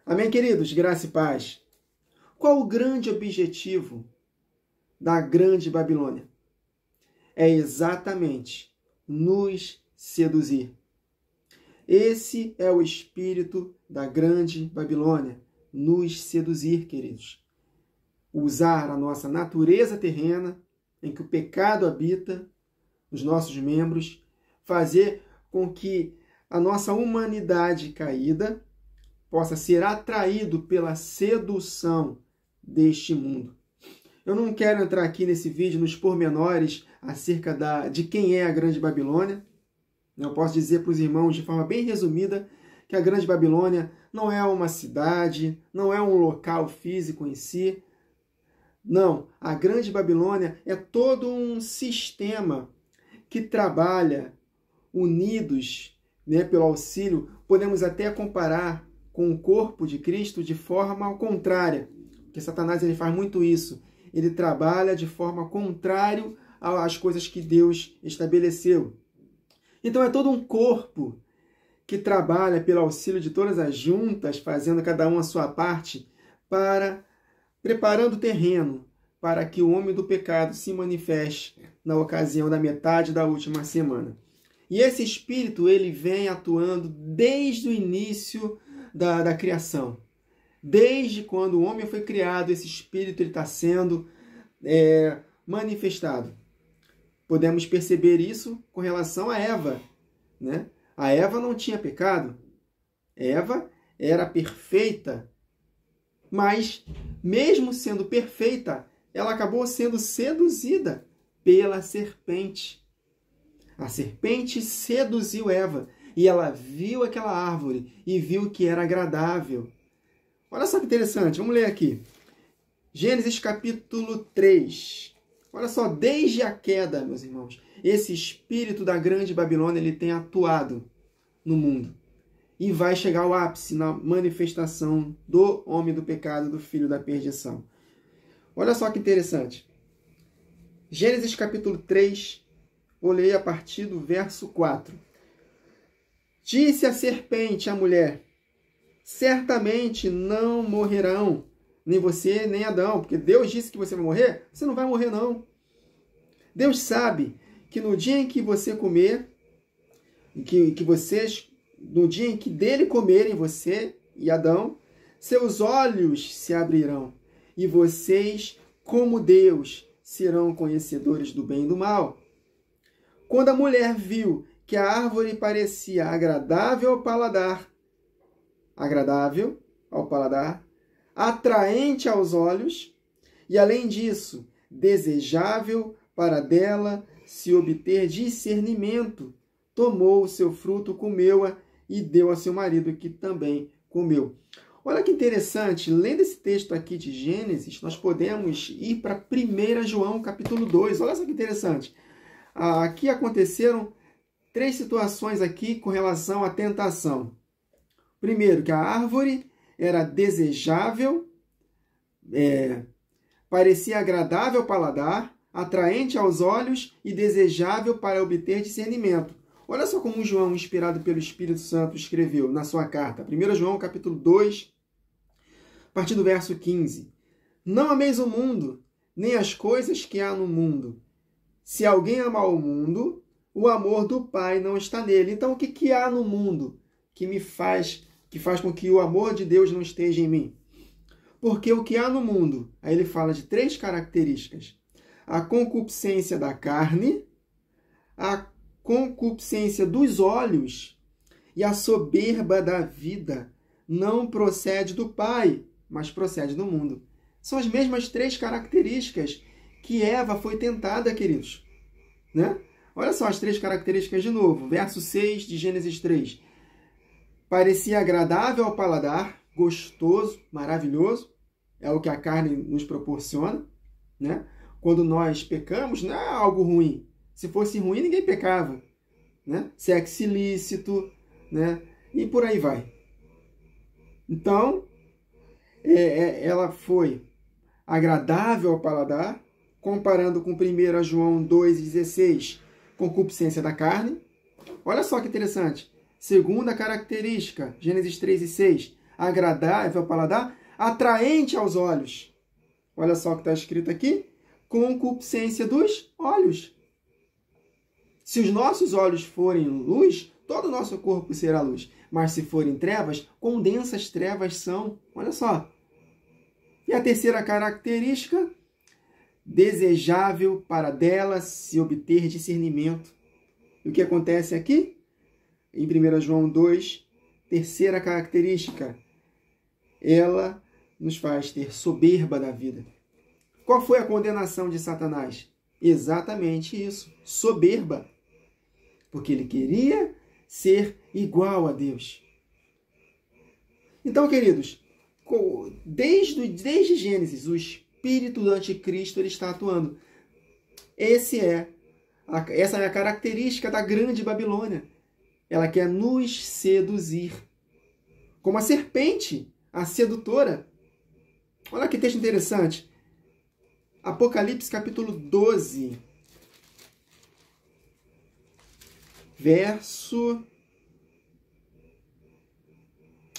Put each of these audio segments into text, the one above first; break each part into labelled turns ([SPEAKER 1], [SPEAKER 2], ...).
[SPEAKER 1] Amém, queridos? Graça e paz. Qual o grande objetivo da Grande Babilônia? É exatamente nos seduzir. Esse é o espírito da Grande Babilônia, nos seduzir, queridos. Usar a nossa natureza terrena, em que o pecado habita nos nossos membros, fazer com que a nossa humanidade caída possa ser atraído pela sedução deste mundo. Eu não quero entrar aqui nesse vídeo nos pormenores acerca de quem é a Grande Babilônia. Eu posso dizer para os irmãos de forma bem resumida que a Grande Babilônia não é uma cidade, não é um local físico em si. Não, a Grande Babilônia é todo um sistema que trabalha unidos, pelo auxílio. Podemos até comparar com o corpo de Cristo de forma contrária, porque Satanás ele faz muito isso. Ele trabalha de forma contrária às coisas que Deus estabeleceu. Então é todo um corpo que trabalha pelo auxílio de todas as juntas, fazendo cada um a sua parte, preparando o terreno para que o homem do pecado se manifeste na ocasião da metade da última semana. E esse espírito ele vem atuando desde o início da criação. Desde quando o homem foi criado, esse espírito está sendo manifestado. Podemos perceber isso com relação a Eva. A Eva não tinha pecado. Eva era perfeita. Mas, mesmo sendo perfeita, ela acabou sendo seduzida pela serpente. A serpente seduziu Eva. E ela viu aquela árvore e viu que era agradável. Olha só que interessante, vamos ler aqui. Gênesis capítulo 3. Olha só, desde a queda, meus irmãos, esse espírito da Grande Babilônia ele tem atuado no mundo. E vai chegar ao ápice na manifestação do homem do pecado, do filho da perdição. Olha só que interessante. Gênesis capítulo 3, vou ler a partir do verso 4. Disse a serpente à mulher: certamente não morrerão, nem você, nem Adão, porque Deus disse que você vai morrer, você não vai morrer não. Deus sabe que no dia em que você comer, no dia em que dele comerem, você e Adão, seus olhos se abrirão, e vocês, como Deus, serão conhecedores do bem e do mal. Quando a mulher viu que a árvore parecia agradável ao paladar, atraente aos olhos, e além disso, desejável para dela se obter discernimento, tomou o seu fruto, comeu-a e deu a seu marido, que também comeu. Olha que interessante, lendo esse texto aqui de Gênesis, nós podemos ir para 1 João capítulo 2. Olha só que interessante. Aqui aconteceram 3 situações aqui com relação à tentação. Primeiro, que a árvore era desejável, parecia agradável ao paladar, atraente aos olhos e desejável para obter discernimento. Olha só como João, inspirado pelo Espírito Santo, escreveu na sua carta. 1 João capítulo 2, a partir do verso 15. Não ameis o mundo, nem as coisas que há no mundo. Se alguém amar o mundo, o amor do Pai não está nele. Então, o que há no mundo que faz com que o amor de Deus não esteja em mim? Porque o que há no mundo, aí ele fala de 3 características. A concupiscência da carne, a concupiscência dos olhos e a soberba da vida não procede do Pai, mas procede do mundo. São as mesmas 3 características que Eva foi tentada, queridos. Olha só as 3 características de novo. Verso 6 de Gênesis 3. Parecia agradável ao paladar, gostoso, maravilhoso. É o que a carne nos proporciona. Quando nós pecamos, não é algo ruim. Se fosse ruim, ninguém pecava. Sexo ilícito, e por aí vai. Então, ela foi agradável ao paladar, comparando com 1 João 2,16, concupiscência da carne. Olha só que interessante. Segunda característica, Gênesis 3 e 6, agradável ao paladar, atraente aos olhos. Olha só o que está escrito aqui. Concupiscência dos olhos. Se os nossos olhos forem luz, todo o nosso corpo será luz. Mas se forem trevas, quão densas trevas são. Olha só. E a terceira característica, desejável para dela se obter discernimento. E o que acontece aqui? Em 1 João 2, terceira característica, ela nos faz ter soberba da vida. Qual foi a condenação de Satanás? Exatamente isso, soberba. Porque ele queria ser igual a Deus. Então, queridos, desde Gênesis, o espírito do anticristo ele está atuando. Essa é a característica da grande Babilônia. Ela quer nos seduzir. Como a serpente, a sedutora. Olha que texto interessante. Apocalipse capítulo 12. Verso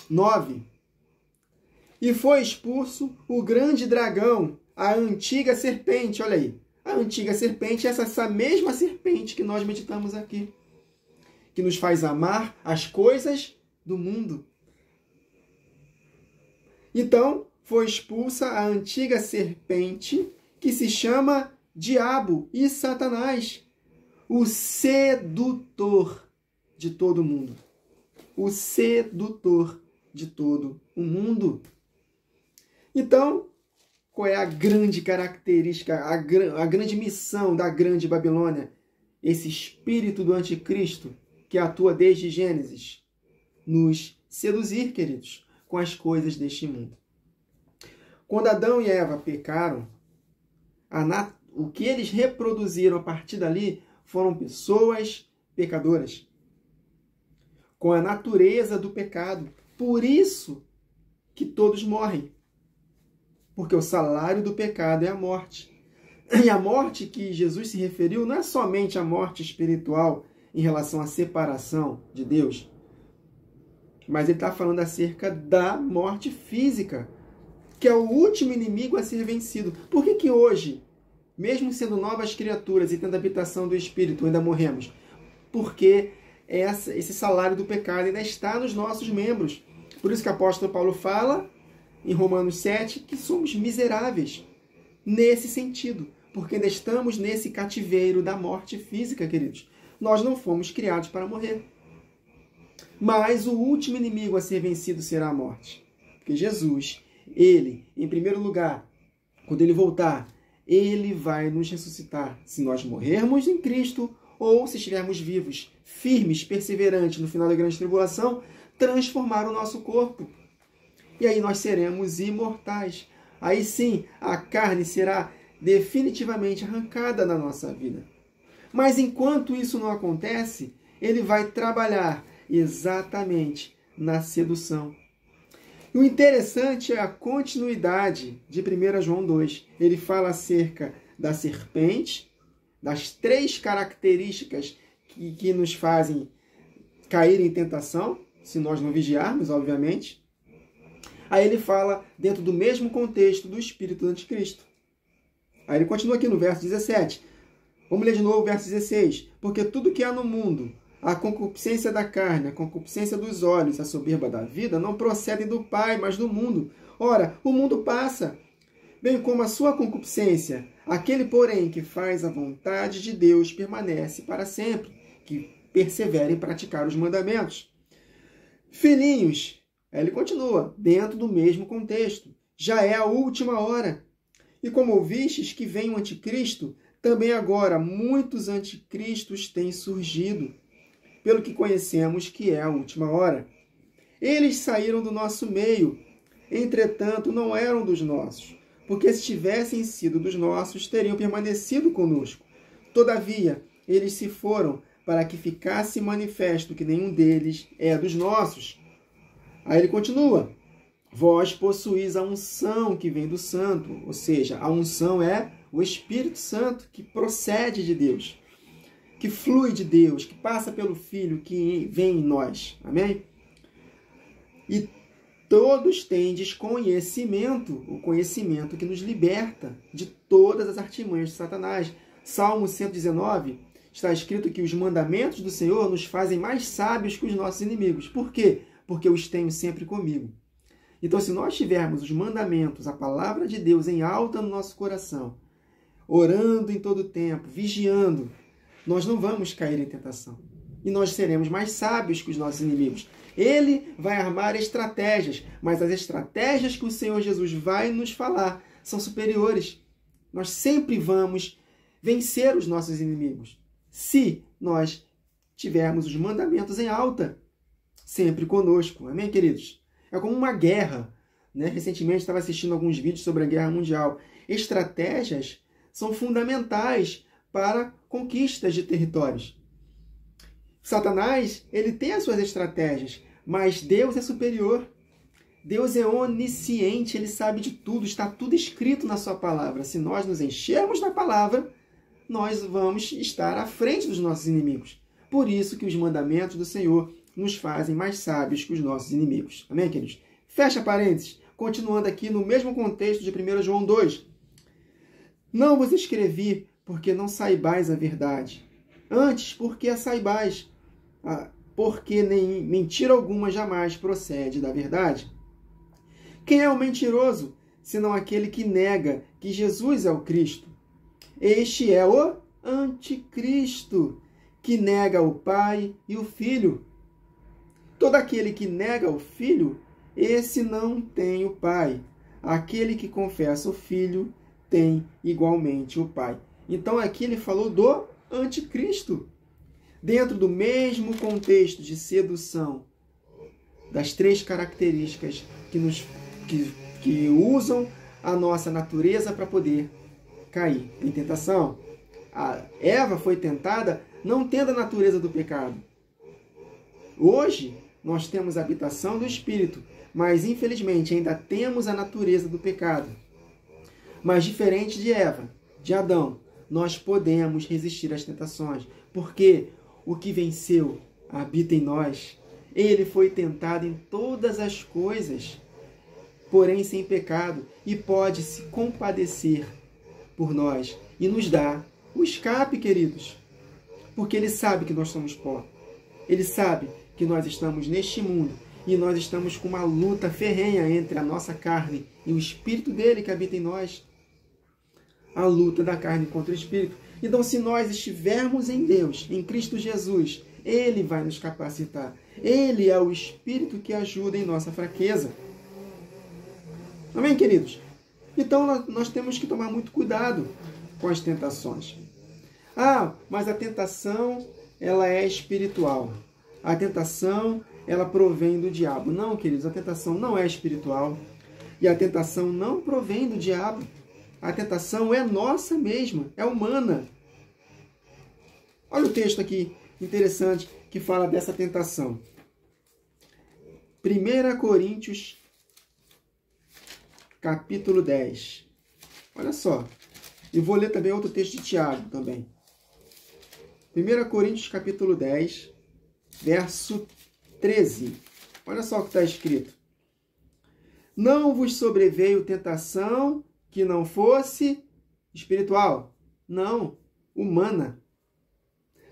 [SPEAKER 1] 9. E foi expulso o grande dragão, a antiga serpente. Olha aí. A antiga serpente é essa mesma serpente que nós meditamos aqui. Que nos faz amar as coisas do mundo. Então, foi expulsa a antiga serpente, que se chama Diabo e Satanás, o sedutor de todo o mundo. O sedutor de todo o mundo. Então, qual é a grande característica, a grande missão da grande Babilônia? Esse espírito do anticristo que atua desde Gênesis. Nos seduzir, queridos, com as coisas deste mundo. Quando Adão e Eva pecaram, o que eles reproduziram a partir dali foram pessoas pecadoras, com a natureza do pecado. Por isso que todos morrem. Porque o salário do pecado é a morte. E a morte que Jesus se referiu não é somente a morte espiritual em relação à separação de Deus, mas ele está falando acerca da morte física, que é o último inimigo a ser vencido. Por que hoje, mesmo sendo novas criaturas e tendo a habitação do Espírito, ainda morremos? Porque esse salário do pecado ainda está nos nossos membros. Por isso que o apóstolo Paulo fala, em Romanos 7, que somos miseráveis nesse sentido, porque ainda estamos nesse cativeiro da morte física, queridos. Nós não fomos criados para morrer. Mas o último inimigo a ser vencido será a morte. Porque Jesus, ele, em primeiro lugar, quando ele voltar, ele vai nos ressuscitar. Se nós morrermos em Cristo ou se estivermos vivos, firmes, perseverantes no final da grande tribulação, transformar o nosso corpo. E aí nós seremos imortais. Aí sim, a carne será definitivamente arrancada da nossa vida. Mas enquanto isso não acontece, ele vai trabalhar exatamente na sedução. E o interessante é a continuidade de 1 João 2. Ele fala acerca da serpente, das 3 características que nos fazem cair em tentação, se nós não vigiarmos, obviamente. Aí ele fala dentro do mesmo contexto do espírito do anticristo. Aí ele continua aqui no verso 17. Vamos ler de novo o verso 16. Porque tudo que há no mundo, a concupiscência da carne, a concupiscência dos olhos, a soberba da vida, não procedem do Pai, mas do mundo. Ora, o mundo passa, bem como a sua concupiscência. Aquele, porém, que faz a vontade de Deus permanece para sempre, que persevera em praticar os mandamentos. Filhinhos, aí ele continua, dentro do mesmo contexto. Já é a última hora. E como ouvistes que vem o anticristo, também agora muitos anticristos têm surgido, pelo que conhecemos que é a última hora. Eles saíram do nosso meio, entretanto não eram dos nossos, porque se tivessem sido dos nossos, teriam permanecido conosco. Todavia, eles se foram para que ficasse manifesto que nenhum deles é dos nossos. Aí ele continua. Vós possuís a unção que vem do Santo, ou seja, a unção é o Espírito Santo que procede de Deus, que flui de Deus, que passa pelo Filho que vem em nós. Amém? E todos tendes conhecimento, o conhecimento que nos liberta de todas as artimanhas de Satanás. Salmo 119, está escrito que os mandamentos do Senhor nos fazem mais sábios que os nossos inimigos. Por quê? Porque eu os tenho sempre comigo. Então, se nós tivermos os mandamentos, a palavra de Deus em alta no nosso coração, orando em todo o tempo, vigiando, nós não vamos cair em tentação. E nós seremos mais sábios que os nossos inimigos. Ele vai armar estratégias, mas as estratégias que o Senhor Jesus vai nos falar são superiores. Nós sempre vamos vencer os nossos inimigos, se nós tivermos os mandamentos em alta, sempre conosco. Amém, queridos? É como uma guerra, né? Recentemente estava assistindo alguns vídeos sobre a Guerra Mundial. Estratégias são fundamentais para conquistas de territórios. Satanás, ele tem as suas estratégias, mas Deus é superior. Deus é onisciente, ele sabe de tudo, está tudo escrito na sua palavra. Se nós nos enchermos da palavra, nós vamos estar à frente dos nossos inimigos. Por isso que os mandamentos do Senhor nos fazem mais sábios que os nossos inimigos. Amém, queridos? Fecha parênteses. Continuando aqui no mesmo contexto de 1 João 2. Não vos escrevi porque não saibais a verdade. Antes, porque a saibais. Porque nem mentira alguma jamais procede da verdade. Quem é o mentiroso, senão aquele que nega que Jesus é o Cristo? Este é o anticristo, que nega o Pai e o Filho. Todo aquele que nega o Filho, esse não tem o Pai. Aquele que confessa o Filho tem igualmente o Pai. Então aqui ele falou do anticristo. Dentro do mesmo contexto de sedução, das três características que usam a nossa natureza para poder cair em tentação. A Eva foi tentada não tendo a natureza do pecado. Hoje, nós temos a habitação do Espírito, mas infelizmente ainda temos a natureza do pecado. Mas diferente de Eva, de Adão, nós podemos resistir às tentações, porque o que venceu habita em nós. Ele foi tentado em todas as coisas, porém sem pecado, e pode se compadecer por nós e nos dar o escape, queridos. Porque ele sabe que nós somos pó. Ele sabe que nós estamos neste mundo e nós estamos com uma luta ferrenha entre a nossa carne e o Espírito dele que habita em nós. A luta da carne contra o Espírito. Então, se nós estivermos em Deus, em Cristo Jesus, ele vai nos capacitar. Ele é o Espírito que ajuda em nossa fraqueza. Amém, queridos? Então, nós temos que tomar muito cuidado com as tentações. Mas a tentação, ela é espiritual. A tentação, ela provém do diabo. Não, queridos, a tentação não é espiritual. E a tentação não provém do diabo. A tentação é nossa mesma, é humana. Olha o texto aqui, interessante, que fala dessa tentação. 1 Coríntios, capítulo 10. Olha só. E vou ler também outro texto de Tiago também. 1 Coríntios, capítulo 10, verso 13. Olha só o que está escrito. Não vos sobreveio tentação que não fosse espiritual. Não, humana.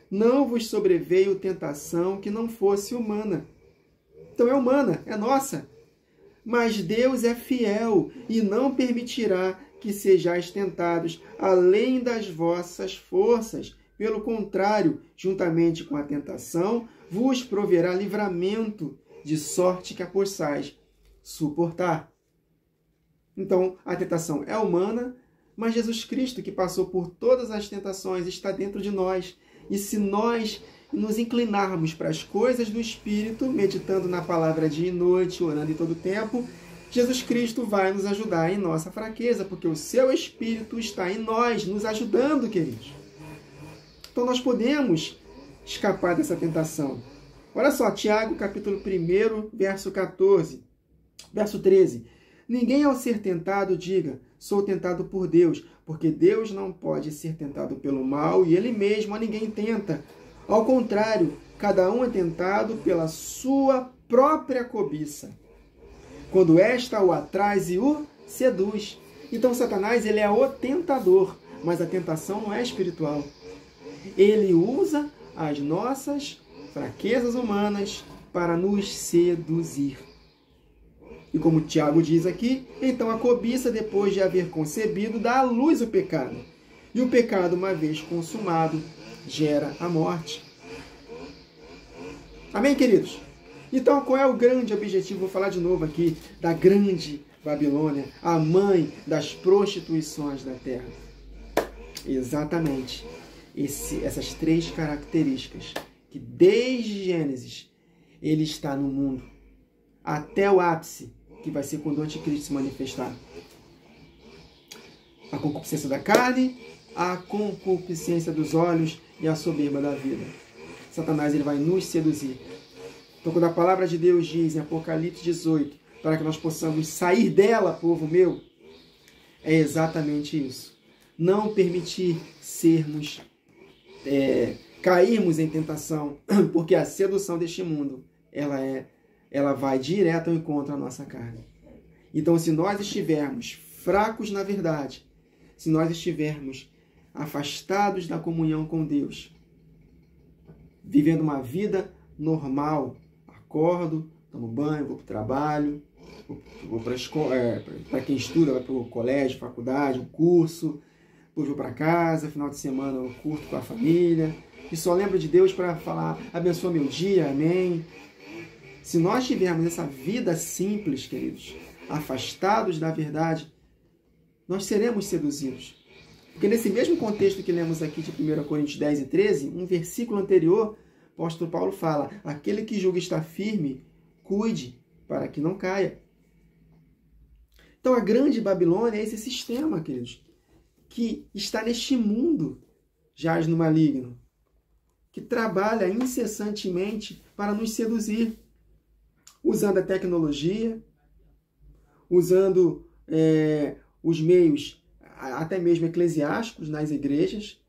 [SPEAKER 1] Não vos sobreveio tentação que não fosse humana. Então é humana, é nossa. Mas Deus é fiel e não permitirá que sejais tentados além das vossas forças. Pelo contrário, juntamente com a tentação, vos proverá livramento, de sorte que a possais suportar. Então, a tentação é humana, mas Jesus Cristo, que passou por todas as tentações, está dentro de nós. E se nós nos inclinarmos para as coisas do Espírito, meditando na palavra dia e noite, orando em todo o tempo, Jesus Cristo vai nos ajudar em nossa fraqueza, porque o seu Espírito está em nós, nos ajudando, queridos. Então nós podemos escapar dessa tentação. Olha só, Tiago, capítulo 1, verso 13. Ninguém ao ser tentado diga, sou tentado por Deus, porque Deus não pode ser tentado pelo mal e ele mesmo a ninguém tenta. Ao contrário, cada um é tentado pela sua própria cobiça. quando esta o atraz e o seduz. Então Satanás, ele é o tentador, mas a tentação não é espiritual. Ele usa as nossas fraquezas humanas para nos seduzir. E como Tiago diz aqui, então a cobiça, depois de haver concebido, dá à luz o pecado. E o pecado, uma vez consumado, gera a morte. Amém, queridos? Então, qual é o grande objetivo? Vou falar de novo aqui da grande Babilônia, a mãe das prostituições da terra. Exatamente. Essas três características que desde Gênesis ele está no mundo até o ápice, que vai ser quando o anticristo se manifestar. A concupiscência da carne, a concupiscência dos olhos e a soberba da vida. Satanás, ele vai nos seduzir. Então, quando a palavra de Deus diz em Apocalipse 18, para que nós possamos sair dela, povo meu, é exatamente isso. Não permitir cairmos em tentação, porque a sedução deste mundo, ela vai direto ao encontro à nossa carne. Então, se nós estivermos fracos na verdade, se nós estivermos afastados da comunhão com Deus, vivendo uma vida normal, acordo, tomo banho, vou para o trabalho, vou para a escola, para quem estuda, vai para o colégio, faculdade, um curso, depois vou para casa, final de semana eu curto com a família, e só lembro de Deus para falar, abençoa meu dia, amém. Se nós tivermos essa vida simples, queridos, afastados da verdade, nós seremos seduzidos. Porque nesse mesmo contexto que lemos aqui de 1 Coríntios 10 e 13, um versículo anterior, o apóstolo Paulo fala, aquele que julga estar firme, cuide para que não caia. Então a grande Babilônia é esse sistema, queridos, que está neste mundo, jaz no maligno, que trabalha incessantemente para nos seduzir, usando a tecnologia, usando os meios até mesmo eclesiásticos nas igrejas,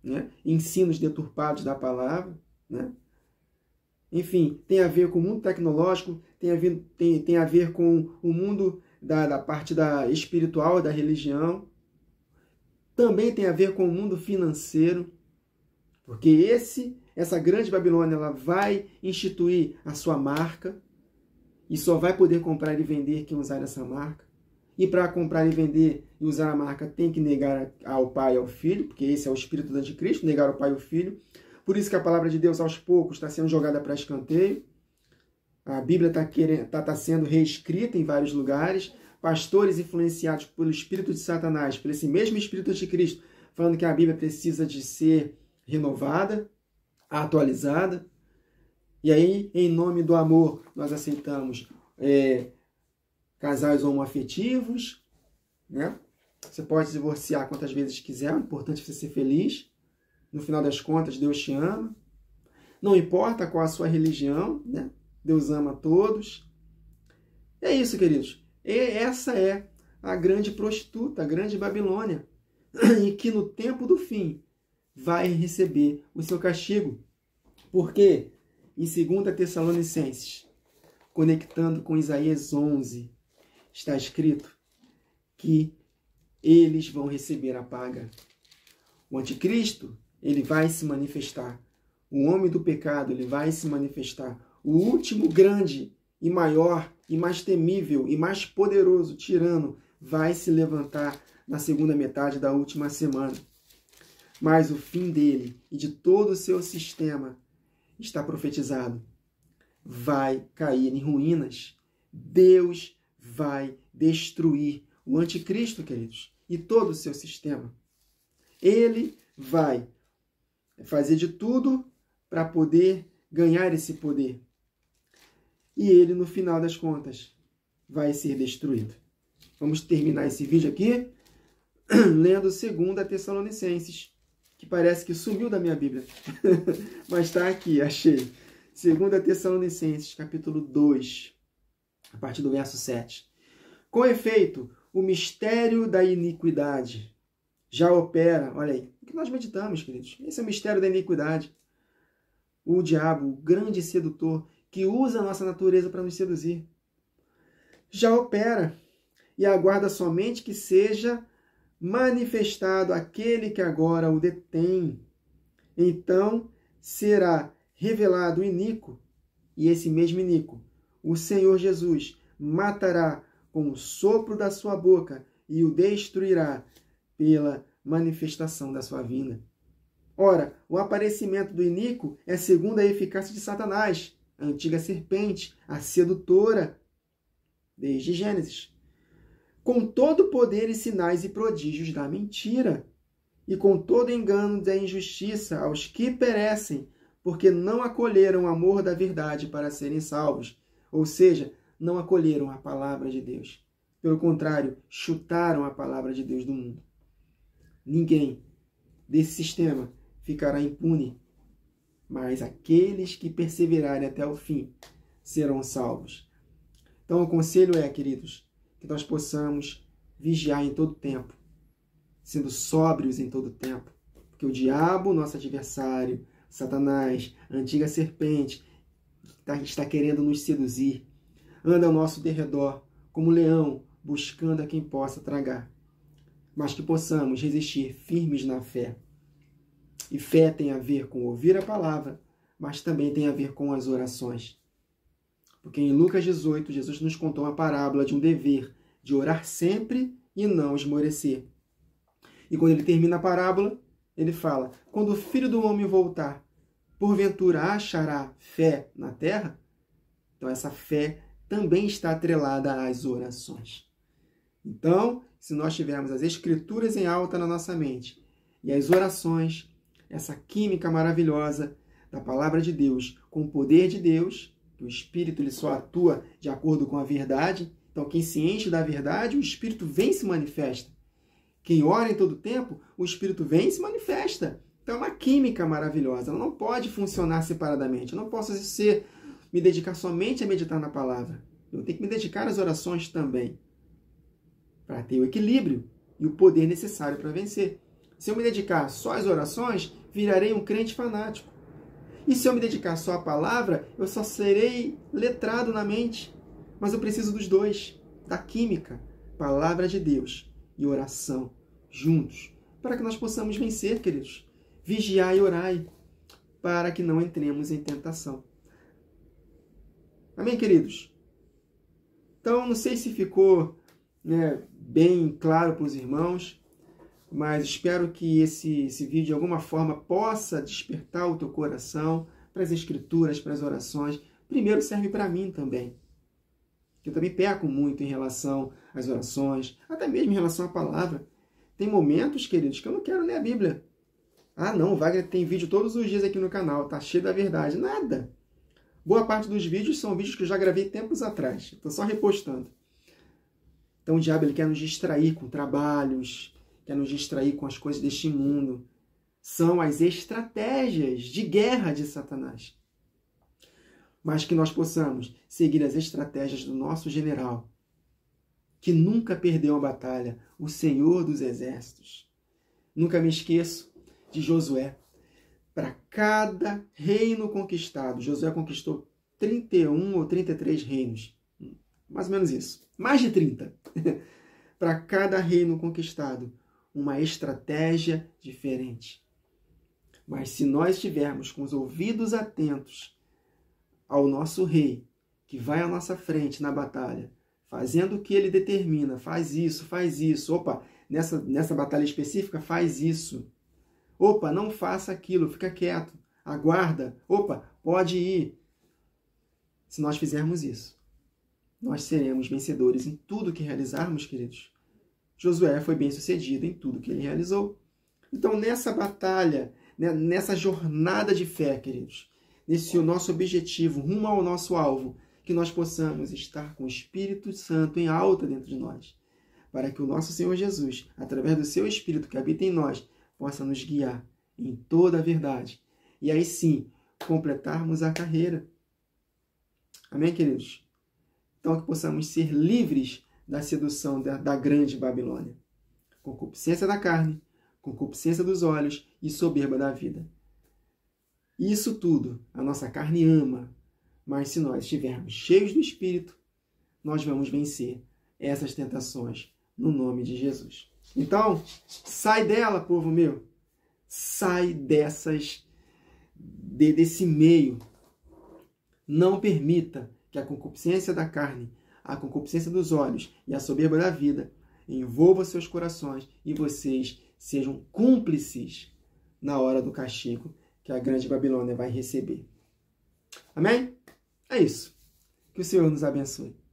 [SPEAKER 1] né? Ensinos deturpados da palavra, né? Enfim, tem a ver com o mundo tecnológico, tem a ver com o mundo da parte espiritual, da religião, também tem a ver com o mundo financeiro, porque essa grande Babilônia, ela vai instituir a sua marca e só vai poder comprar e vender quem usar essa marca. E para comprar e vender e usar a marca tem que negar ao pai e ao filho, porque esse é o espírito do anticristo, negar ao pai e ao filho. Por isso que a palavra de Deus aos poucos está sendo jogada para escanteio. A Bíblia está sendo reescrita em vários lugares. Pastores influenciados pelo espírito de Satanás, por esse mesmo espírito anticristo, falando que a Bíblia precisa de ser renovada, atualizada. E aí, em nome do amor, nós aceitamos casais homoafetivos, né? Você pode se divorciar quantas vezes quiser, o importante é você ser feliz. No final das contas, Deus te ama. Não importa qual a sua religião, né? Deus ama todos. É isso, queridos. Essa é a grande prostituta, a grande Babilônia, e que no tempo do fim vai receber o seu castigo. Porque em 2 Tessalonicenses, conectando com Isaías 11, está escrito que eles vão receber a paga. O anticristo, ele vai se manifestar. O homem do pecado, ele vai se manifestar. O último grande e maior e mais temível e mais poderoso tirano vai se levantar na segunda metade da última semana. Mas o fim dele e de todo o seu sistema está profetizado. Vai cair em ruínas. Deus vai destruir o anticristo, queridos, e todo o seu sistema. Ele vai fazer de tudo para poder ganhar esse poder. E ele, no final das contas, vai ser destruído. Vamos terminar esse vídeo aqui lendo 2 Tessalonicenses, que parece que sumiu da minha Bíblia. Mas está aqui, achei. 2 Tessalonicenses, capítulo 2, a partir do verso 7. Com efeito, o mistério da iniquidade já opera. Olha aí, o que nós meditamos, queridos? Esse é o mistério da iniquidade. O diabo, o grande sedutor, que usa a nossa natureza para nos seduzir. já opera e aguarda somente que seja manifestado aquele que agora o detém. Então será revelado o iníquo, e esse mesmo iníquo, o Senhor Jesus, matará com o sopro da sua boca e o destruirá pela manifestação da sua vinda. Ora, o aparecimento do iníquo é segundo a eficácia de Satanás, a antiga serpente, a sedutora, desde Gênesis, com todo o poder e sinais e prodígios da mentira, e com todo engano da injustiça aos que perecem, porque não acolheram o amor da verdade para serem salvos, ou seja, não acolheram a palavra de Deus. Pelo contrário, chutaram a palavra de Deus do mundo. Ninguém desse sistema ficará impune, mas aqueles que perseverarem até o fim serão salvos. Então o conselho é, queridos, que nós possamos vigiar em todo tempo, sendo sóbrios em todo tempo, porque o diabo, nosso adversário, Satanás, a antiga serpente, está querendo nos seduzir, anda ao nosso derredor como leão, buscando a quem possa tragar, mas que possamos resistir firmes na fé. E fé tem a ver com ouvir a palavra, mas também tem a ver com as orações. Porque em Lucas 18, Jesus nos contou uma parábola de um dever de orar sempre e não esmorecer. E quando ele termina a parábola, ele fala: quando o Filho do Homem voltar, porventura achará fé na terra? Então essa fé também está atrelada às orações. Então, se nós tivermos as Escrituras em alta na nossa mente e as orações, essa química maravilhosa da palavra de Deus com o poder de Deus, que o Espírito ele só atua de acordo com a verdade. Então, quem se enche da verdade, o Espírito vem e se manifesta. Quem ora em todo tempo, o Espírito vem e se manifesta. Então, é uma química maravilhosa. Ela não pode funcionar separadamente. Eu não posso me dedicar somente a meditar na palavra. Eu tenho que me dedicar às orações também, para ter o equilíbrio e o poder necessário para vencer. Se eu me dedicar só às orações, virarei um crente fanático. E se eu me dedicar só à palavra, eu só serei letrado na mente. Mas eu preciso dos dois, da química, palavra de Deus e oração, juntos, para que nós possamos vencer, queridos. Vigiai e orai, para que não entremos em tentação. Amém, queridos? Então, não sei se ficou bem claro para os irmãos, mas espero que esse vídeo, de alguma forma, possa despertar o teu coração para as Escrituras, para as orações. Primeiro serve para mim também. Eu também peco muito em relação às orações, até mesmo em relação à palavra. Tem momentos, queridos, que eu não quero ler a Bíblia. Ah, não, o Wagner tem vídeo todos os dias aqui no canal, tá cheio da verdade. Nada. Boa parte dos vídeos são vídeos que eu já gravei tempos atrás. Estou só repostando. Então o diabo ele quer nos distrair com trabalhos, quer nos distrair com as coisas deste mundo. São as estratégias de guerra de Satanás. Mas que nós possamos seguir as estratégias do nosso general, que nunca perdeu a batalha, o Senhor dos Exércitos. Nunca me esqueço de Josué. Para cada reino conquistado, Josué conquistou 31 ou 33 reinos. Mais ou menos isso. Mais de 30. Para cada reino conquistado, uma estratégia diferente. Mas se nós estivermos com os ouvidos atentos ao nosso rei, que vai à nossa frente na batalha, fazendo o que ele determina, faz isso, opa, nessa batalha específica, faz isso. Opa, não faça aquilo, fica quieto, aguarda, opa, pode ir. Se nós fizermos isso, nós seremos vencedores em tudo que realizarmos, queridos. Josué foi bem sucedido em tudo que ele realizou. Então, nessa batalha, nessa jornada de fé, queridos, nesse nosso objetivo, rumo ao nosso alvo, que nós possamos estar com o Espírito Santo em alta dentro de nós, para que o nosso Senhor Jesus, através do seu Espírito que habita em nós, possa nos guiar em toda a verdade. E aí sim, completarmos a carreira. Amém, queridos? Então, que possamos ser livres da sedução da grande Babilônia. Concupiscência da carne, concupiscência dos olhos e soberba da vida. Isso tudo a nossa carne ama, mas se nós estivermos cheios do Espírito, nós vamos vencer essas tentações no nome de Jesus. Então, sai dela, povo meu. Sai desse meio. Não permita que a concupiscência da carne, a concupiscência dos olhos e a soberba da vida envolva seus corações e vocês sejam cúmplices na hora do castigo que a grande Babilônia vai receber. Amém? É isso. Que o Senhor nos abençoe.